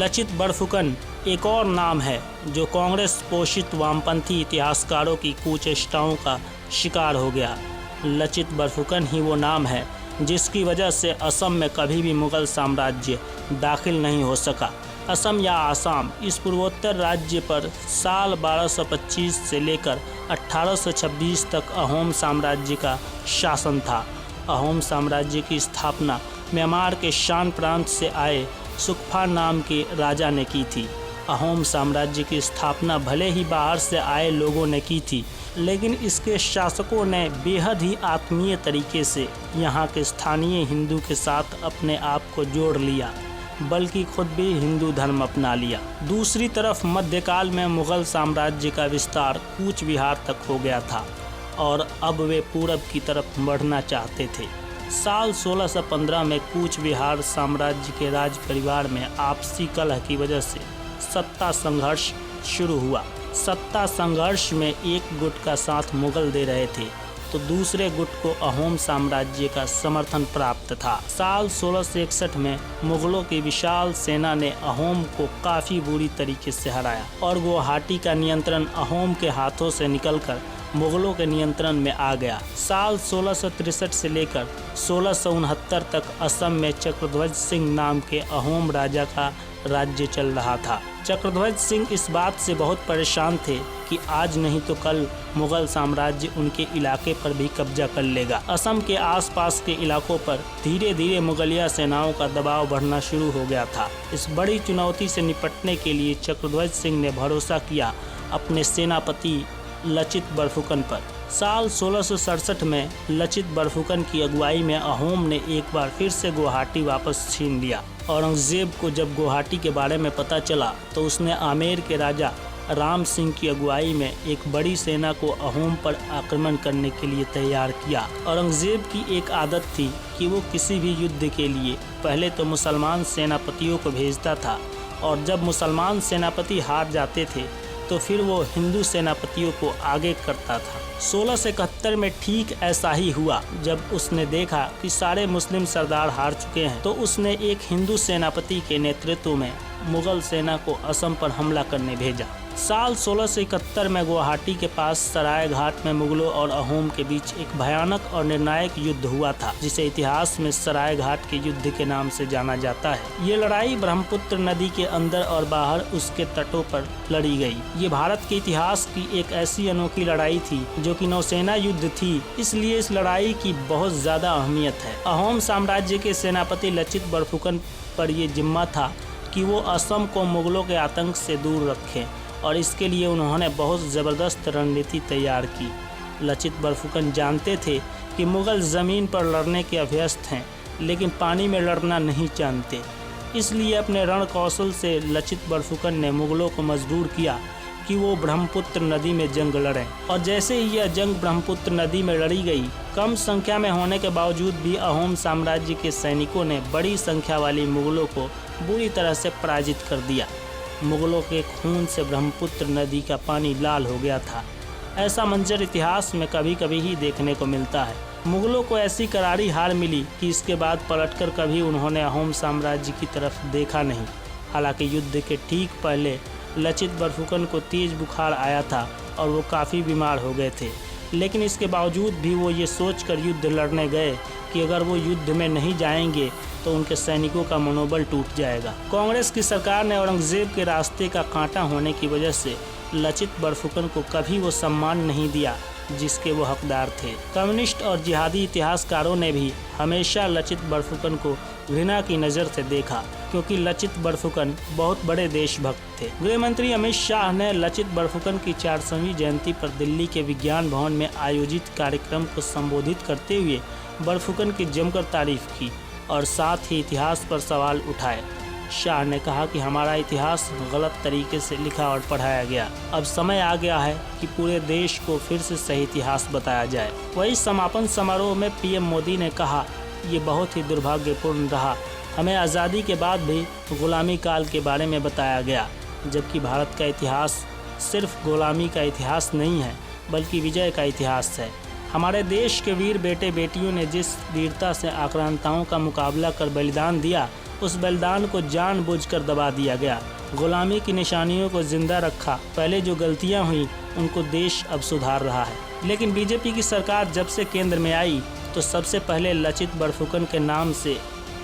लचित बरफुकन एक और नाम है जो कांग्रेस पोषित वामपंथी इतिहासकारों की कुचेष्टाओं का शिकार हो गया। लचित बरफुकन ही वो नाम है जिसकी वजह से असम में कभी भी मुगल साम्राज्य दाखिल नहीं हो सका। असम या आसाम इस पूर्वोत्तर राज्य पर साल 1225 से लेकर 1826 तक अहोम साम्राज्य का शासन था। अहोम साम्राज्य की स्थापना म्यांमार के शान प्रांत से आए सुकफा नाम के राजा ने की थी। अहोम साम्राज्य की स्थापना भले ही बाहर से आए लोगों ने की थी, लेकिन इसके शासकों ने बेहद ही आत्मीय तरीके से यहाँ के स्थानीय हिंदू के साथ अपने आप को जोड़ लिया, बल्कि खुद भी हिंदू धर्म अपना लिया। दूसरी तरफ मध्यकाल में मुगल साम्राज्य का विस्तार कूच विहार तक हो गया था और अब वे पूरब की तरफ बढ़ना चाहते थे। साल 1615 में कूच विहार साम्राज्य के राज परिवार में आपसी कलह की वजह से सत्ता संघर्ष शुरू हुआ। सत्ता संघर्ष में एक गुट का साथ मुगल दे रहे थे तो दूसरे गुट को अहोम साम्राज्य का समर्थन प्राप्त था। साल 1661 में मुगलों की विशाल सेना ने अहोम को काफ़ी बुरी तरीके से हराया और गुवाहाटी का नियंत्रण अहोम के हाथों से निकलकर मुगलों के नियंत्रण में आ गया। साल 1663 से लेकर 1669 तक असम में चक्रध्वज सिंह नाम के अहोम राजा का राज्य चल रहा था। चक्रध्वज सिंह इस बात से बहुत परेशान थे कि आज नहीं तो कल मुगल साम्राज्य उनके इलाके पर भी कब्जा कर लेगा। असम के आसपास के इलाकों पर धीरे धीरे मुगलिया सेनाओं का दबाव बढ़ना शुरू हो गया था। इस बड़ी चुनौती से निपटने के लिए चक्रध्वज सिंह ने भरोसा किया अपने सेनापति लचित बरफुकन पर। साल 1667 में लचित बरफुकन की अगुवाई में अहोम ने एक बार फिर से गुवाहाटी वापस छीन लिया। औरंगजेब को जब गुवाहाटी के बारे में पता चला तो उसने आमेर के राजा राम सिंह की अगुवाई में एक बड़ी सेना को अहोम पर आक्रमण करने के लिए तैयार किया। औरंगजेब की एक आदत थी कि वो किसी भी युद्ध के लिए पहले तो मुसलमान सेनापतियों को भेजता था और जब मुसलमान सेनापति हार जाते थे तो फिर वो हिंदू सेनापतियों को आगे करता था। 1671 में ठीक ऐसा ही हुआ। जब उसने देखा कि सारे मुस्लिम सरदार हार चुके हैं तो उसने एक हिंदू सेनापति के नेतृत्व में मुगल सेना को असम पर हमला करने भेजा। साल 1671 में गुवाहाटी के पास सराय घाट में मुगलों और अहोम के बीच एक भयानक और निर्णायक युद्ध हुआ था, जिसे इतिहास में सराय घाट के युद्ध के नाम से जाना जाता है। ये लड़ाई ब्रह्मपुत्र नदी के अंदर और बाहर उसके तटों पर लड़ी गई। ये भारत के इतिहास की एक ऐसी अनोखी लड़ाई थी जो कि नौसेना युद्ध थी, इसलिए इस लड़ाई की बहुत ज्यादा अहमियत है। अहोम साम्राज्य के सेनापति लचित बरफुकन पर यह जिम्मा था कि वो असम को मुगलों के आतंक से दूर रखें और इसके लिए उन्होंने बहुत ज़बरदस्त रणनीति तैयार की। लचित बरफुकन जानते थे कि मुगल ज़मीन पर लड़ने के अभ्यस्त हैं, लेकिन पानी में लड़ना नहीं जानते। इसलिए अपने रण कौशल से लचित बरफुकन ने मुगलों को मजबूर किया कि वो ब्रह्मपुत्र नदी में जंग लड़ें। और जैसे ही यह जंग ब्रह्मपुत्र नदी में लड़ी गई, कम संख्या में होने के बावजूद भी अहोम साम्राज्य के सैनिकों ने बड़ी संख्या वाली मुगलों को बुरी तरह से पराजित कर दिया। मुगलों के खून से ब्रह्मपुत्र नदी का पानी लाल हो गया था। ऐसा मंजर इतिहास में कभी कभी ही देखने को मिलता है। मुगलों को ऐसी करारी हार मिली कि इसके बाद पलटकर कभी उन्होंने अहोम साम्राज्य की तरफ देखा नहीं। हालांकि युद्ध के ठीक पहले लचित बरफुकन को तेज बुखार आया था और वो काफ़ी बीमार हो गए थे, लेकिन इसके बावजूद भी वो ये सोचकर युद्ध लड़ने गए कि अगर वो युद्ध में नहीं जाएंगे तो उनके सैनिकों का मनोबल टूट जाएगा। कांग्रेस की सरकार ने औरंगजेब के रास्ते का कांटा होने की वजह से लचित बरफुकन को कभी वो सम्मान नहीं दिया जिसके वो हकदार थे। कम्युनिस्ट और जिहादी इतिहासकारों ने भी हमेशा लचित बरफुकन को घृणा की नज़र से देखा, क्योंकि लचित बरफुकन बहुत बड़े देशभक्त थे। गृह मंत्री अमित शाह ने लचित बरफुकन की 400वीं जयंती पर दिल्ली के विज्ञान भवन में आयोजित कार्यक्रम को संबोधित करते हुए बरफुकन की जमकर तारीफ की और साथ ही इतिहास पर सवाल उठाए। शाह ने कहा कि हमारा इतिहास गलत तरीके से लिखा और पढ़ाया गया। अब समय आ गया है कि पूरे देश को फिर से सही इतिहास बताया जाए। वही समापन समारोह में पीएम मोदी ने कहा, ये बहुत ही दुर्भाग्यपूर्ण रहा, हमें आज़ादी के बाद भी गुलामी काल के बारे में बताया गया, जबकि भारत का इतिहास सिर्फ गुलामी का इतिहास नहीं है बल्कि विजय का इतिहास है। हमारे देश के वीर बेटे बेटियों ने जिस वीरता से आक्रांताओं का मुकाबला कर बलिदान दिया, उस बलिदान को जानबूझकर दबा दिया गया। गुलामी की निशानियों को जिंदा रखा। पहले जो गलतियां हुई उनको देश अब सुधार रहा है। लेकिन बीजेपी की सरकार जब से केंद्र में आई तो सबसे पहले लचित बड़फुकन के नाम से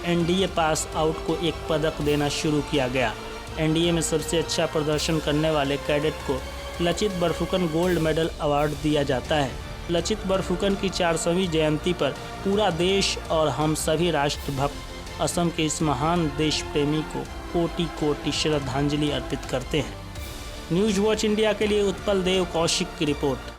एनडीए पास आउट को एक पदक देना शुरू किया गया। एनडीए में सबसे अच्छा प्रदर्शन करने वाले कैडेट को लचित बड़फुकन गोल्ड मेडल अवार्ड दिया जाता है। लचित बड़फुकन की 400वीं जयंती पर पूरा देश और हम सभी राष्ट्रभक्त असम के इस महान देश प्रेमी को कोटि कोटि श्रद्धांजलि अर्पित करते हैं। न्यूज़ वॉच इंडिया के लिए उत्पल देव कौशिक की रिपोर्ट।